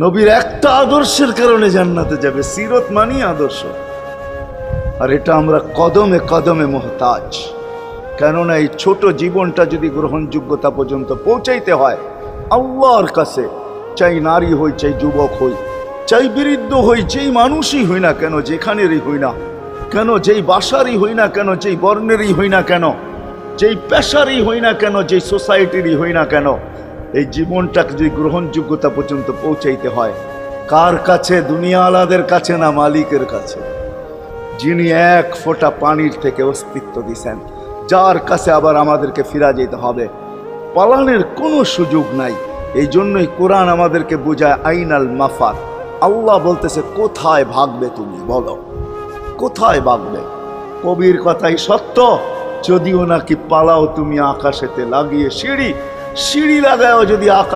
নবীর একটা আদর্শের কারণে জান্নাতে যাবে। সিরত মানি আদর্শ, আর এটা আমরা কদমে কদমে মুহতাজ। কেননা এই ছোট জীবনটা যদি গ্রহণযোগ্যতা পর্যন্ত পৌঁছাইতে হয় আল্লাহর কাছে, চাই নারী হই, চাই যুবক হই, চাই বৃদ্ধ হই, যেই মানুষই হই না কেন, যেখানেরই হই না কেন, যেই বাসারই হই না কেন, যেই বর্ণেরই হই না কেন, যেই পেশারই হই না কেন, যেই সোসাইটিরই হই না কেন, এই জীবনটাকে যদি গ্রহণযোগ্যতা পর্যন্ত পৌঁছাইতে হয় কার কাছে? দুনিয়াওয়ালাদের কাছে না, মালিকের কাছে, যিনি এক ফোঁটা পানির থেকে অস্তিত্ব দিছেন, যার কাছে আবার আমাদেরকে ফিরা যেতে হবে। পালানের কোনো সুযোগ নাই। এই জন্যই কোরআন আমাদেরকে বোঝায় আইনাল মাফার। আল্লাহ বলতেছে কোথায় ভাগবে তুমি, বলো কোথায় ভাগবে? কবির কথাই সত্য, যদিও নাকি পালাও তুমি আকাশেতে লাগিয়ে সিঁড়ি, সিঁড়ি লাগাও যদি আকাশ